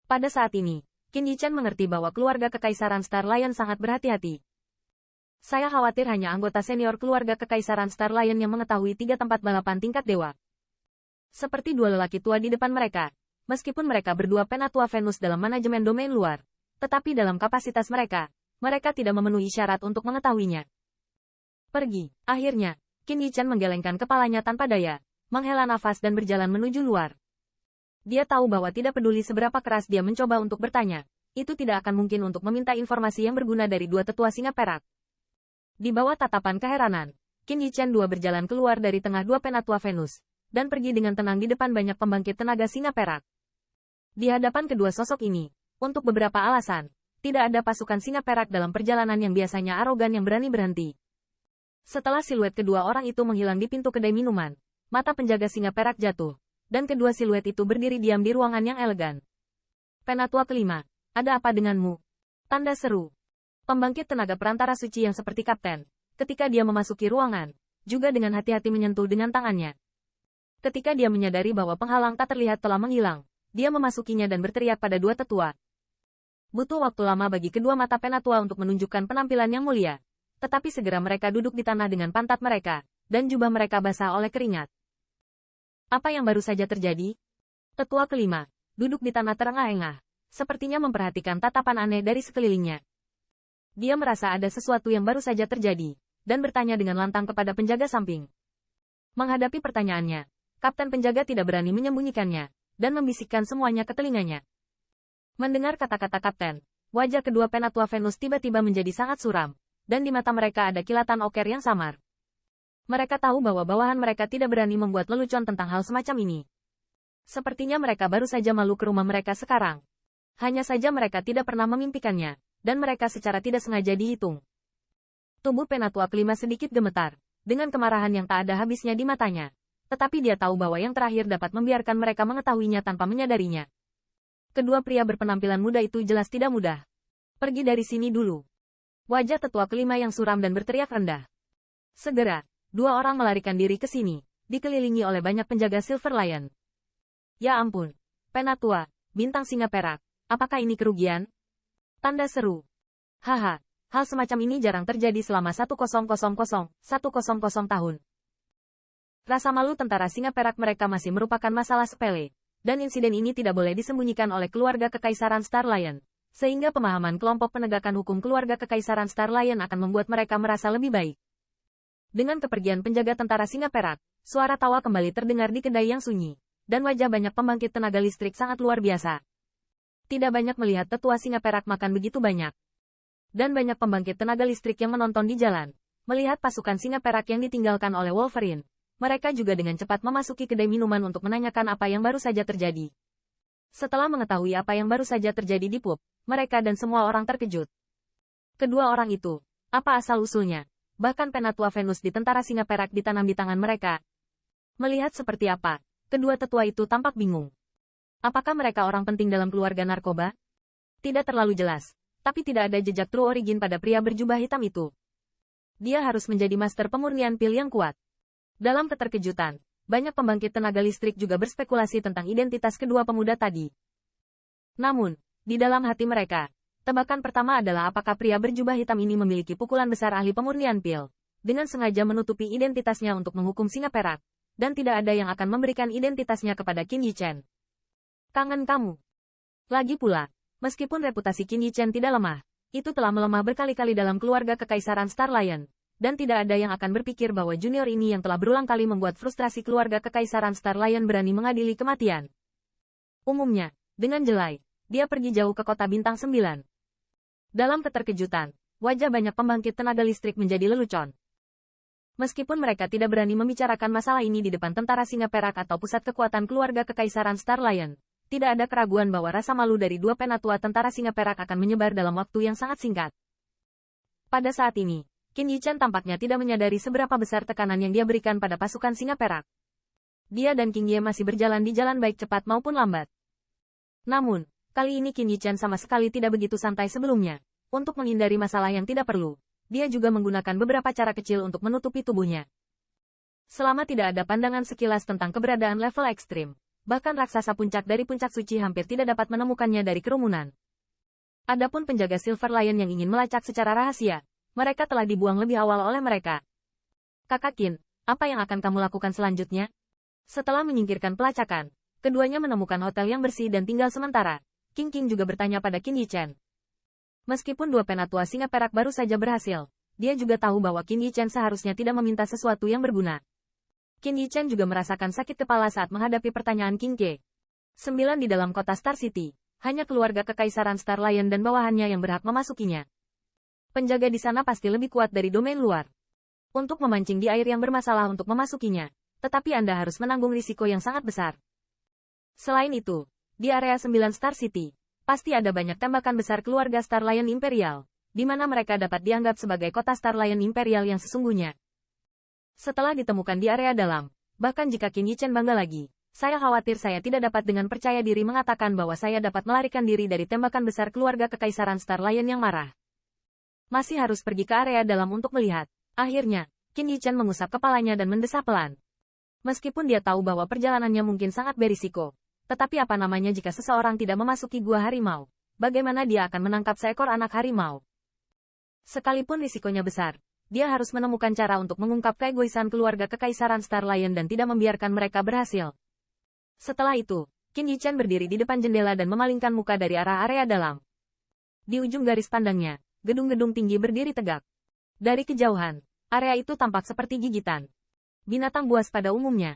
Pada saat ini, Qin Yichen mengerti bahwa keluarga Kekaisaran Star Lion sangat berhati-hati. Saya khawatir hanya anggota senior keluarga Kekaisaran Star Lion yang mengetahui 3 tempat balapan tingkat dewa. Seperti dua lelaki tua di depan mereka, meskipun mereka berdua penatua Venus dalam manajemen domain luar, tetapi dalam kapasitas mereka, mereka tidak memenuhi syarat untuk mengetahuinya. Pergi. Akhirnya, Qin Yichen menggelengkan kepalanya tanpa daya, menghela nafas dan berjalan menuju luar. Dia tahu bahwa tidak peduli seberapa keras dia mencoba untuk bertanya, itu tidak akan mungkin untuk meminta informasi yang berguna dari dua tetua singa perak. Di bawah tatapan keheranan, Qin Yichen berjalan keluar dari tengah dua penatua Venus, dan pergi dengan tenang di depan banyak pembangkit tenaga singa perak. Di hadapan kedua sosok ini, untuk beberapa alasan, tidak ada pasukan singa perak dalam perjalanan yang biasanya arogan yang berani berhenti. Setelah siluet kedua orang itu menghilang di pintu kedai minuman, mata penjaga singa perak jatuh, dan kedua siluet itu berdiri diam di ruangan yang elegan. Penatua kelima, ada apa denganmu? Tanda seru. Pembangkit tenaga perantara suci yang seperti kapten, ketika dia memasuki ruangan, juga dengan hati-hati menyentuh dengan tangannya. Ketika dia menyadari bahwa penghalang tak terlihat telah menghilang, dia memasukinya dan berteriak pada dua tetua. Butuh waktu lama bagi kedua mata penatua untuk menunjukkan penampilan yang mulia, tetapi segera mereka duduk di tanah dengan pantat mereka, dan jubah mereka basah oleh keringat. Apa yang baru saja terjadi? Tetua kelima, duduk di tanah terengah-engah, sepertinya memperhatikan tatapan aneh dari sekelilingnya. Dia merasa ada sesuatu yang baru saja terjadi, dan bertanya dengan lantang kepada penjaga samping. Menghadapi pertanyaannya, kapten penjaga tidak berani menyembunyikannya, dan membisikkan semuanya ke telinganya. Mendengar kata-kata kapten, wajah kedua penatua Venus tiba-tiba menjadi sangat suram, dan di mata mereka ada kilatan oker yang samar. Mereka tahu bahwa bawahan mereka tidak berani membuat lelucon tentang hal semacam ini. Sepertinya mereka baru saja malu ke rumah mereka sekarang. Hanya saja mereka tidak pernah memimpikannya, dan mereka secara tidak sengaja dihitung. Tubuh penatua kelima sedikit gemetar, dengan kemarahan yang tak ada habisnya di matanya. Tetapi dia tahu bahwa yang terakhir dapat membiarkan mereka mengetahuinya tanpa menyadarinya. Kedua pria berpenampilan muda itu jelas tidak mudah. Pergi dari sini dulu. Wajah tetua kelima yang suram dan berteriak rendah. Segera, dua orang melarikan diri ke sini, dikelilingi oleh banyak penjaga Silver Lion. Ya ampun, penatua, bintang singa perak, apakah ini kerugian? Tanda seru. Haha, hal semacam ini jarang terjadi selama 1000 tahun. Rasa malu tentara singa perak mereka masih merupakan masalah sepele, dan insiden ini tidak boleh disembunyikan oleh keluarga Kekaisaran Star Lion, sehingga pemahaman kelompok penegakan hukum keluarga Kekaisaran Star Lion akan membuat mereka merasa lebih baik. Dengan kepergian penjaga tentara singa perak, suara tawa kembali terdengar di kedai yang sunyi, dan wajah banyak pembangkit tenaga listrik sangat luar biasa. Tidak banyak melihat tetua singa perak makan begitu banyak. Dan banyak pembangkit tenaga listrik yang menonton di jalan, melihat pasukan singa perak yang ditinggalkan oleh Wolverine. Mereka juga dengan cepat memasuki kedai minuman untuk menanyakan apa yang baru saja terjadi. Setelah mengetahui apa yang baru saja terjadi di pub, mereka dan semua orang terkejut. Kedua orang itu, apa asal-usulnya? Bahkan penatua Venus di tentara singa perak ditanam di tangan mereka. Melihat seperti apa, kedua tetua itu tampak bingung. Apakah mereka orang penting dalam keluarga narkoba? Tidak terlalu jelas, tapi tidak ada jejak true origin pada pria berjubah hitam itu. Dia harus menjadi master pemurnian pil yang kuat. Dalam keterkejutan, banyak pembangkit tenaga listrik juga berspekulasi tentang identitas kedua pemuda tadi. Namun, di dalam hati mereka, tebakan pertama adalah apakah pria berjubah hitam ini memiliki pukulan besar ahli pemurnian pil, dengan sengaja menutupi identitasnya untuk menghukum singa perak, dan tidak ada yang akan memberikan identitasnya kepada Qin Yichen. Kangen kamu. Lagi pula, meskipun reputasi Qin Yichen tidak lemah, itu telah melemah berkali-kali dalam keluarga Kekaisaran Star Lion, dan tidak ada yang akan berpikir bahwa junior ini yang telah berulang kali membuat frustrasi keluarga Kekaisaran Star Lion berani mengadili kematian. Umumnya, dengan jelai, dia pergi jauh ke kota bintang 9. Dalam keterkejutan, wajah banyak pembangkit tenaga listrik menjadi lelucon. Meskipun mereka tidak berani membicarakan masalah ini di depan tentara singa perak atau pusat kekuatan keluarga Kekaisaran Star Lion, tidak ada keraguan bahwa rasa malu dari dua penatua tentara singa perak akan menyebar dalam waktu yang sangat singkat. Pada saat ini, Qin Yichen tampaknya tidak menyadari seberapa besar tekanan yang dia berikan pada pasukan singa perak. Dia dan King Ye masih berjalan di jalan baik cepat maupun lambat. Namun, kali ini Qin Yichen sama sekali tidak begitu santai sebelumnya. Untuk menghindari masalah yang tidak perlu, dia juga menggunakan beberapa cara kecil untuk menutupi tubuhnya. Selama tidak ada pandangan sekilas tentang keberadaan level ekstrim, Bahkan raksasa puncak dari puncak suci hampir tidak dapat menemukannya dari kerumunan. Adapun penjaga Silver Lion yang ingin melacak secara rahasia, mereka telah dibuang lebih awal oleh mereka. Kakak Qin, apa yang akan kamu lakukan selanjutnya? Setelah menyingkirkan pelacakan, keduanya menemukan hotel yang bersih dan tinggal sementara. King juga bertanya pada Qin Yichen. Meskipun dua penatua singa perak baru saja berhasil, dia juga tahu bahwa Qin Yichen seharusnya tidak meminta sesuatu yang berguna. Qin Yichen juga merasakan sakit kepala saat menghadapi pertanyaan King Ke. 9 di dalam kota Star City, hanya keluarga kekaisaran Star Lion dan bawahannya yang berhak memasukinya. Penjaga di sana pasti lebih kuat dari domain luar. Untuk memancing di air yang bermasalah untuk memasukinya, tetapi Anda harus menanggung risiko yang sangat besar. Selain itu, di area 9 Star City, pasti ada banyak tembakan besar keluarga Star Lion Imperial, di mana mereka dapat dianggap sebagai kota Star Lion Imperial yang sesungguhnya. Setelah ditemukan di area dalam, bahkan jika Qin Yichen bangga lagi, saya khawatir saya tidak dapat dengan percaya diri mengatakan bahwa saya dapat melarikan diri dari tembakan besar keluarga kekaisaran Star Lion yang marah. Masih harus pergi ke area dalam untuk melihat. Akhirnya, Qin Yichen mengusap kepalanya dan mendesah pelan. Meskipun dia tahu bahwa perjalanannya mungkin sangat berisiko, tetapi apa namanya jika seseorang tidak memasuki gua harimau? Bagaimana dia akan menangkap seekor anak harimau? Sekalipun risikonya besar, dia harus menemukan cara untuk mengungkap keegoisan keluarga kekaisaran Star Lion dan tidak membiarkan mereka berhasil. Setelah itu, Qin Yichen berdiri di depan jendela dan memalingkan muka dari arah area dalam. Di ujung garis pandangnya, gedung-gedung tinggi berdiri tegak. Dari kejauhan, area itu tampak seperti gigitan binatang buas pada umumnya.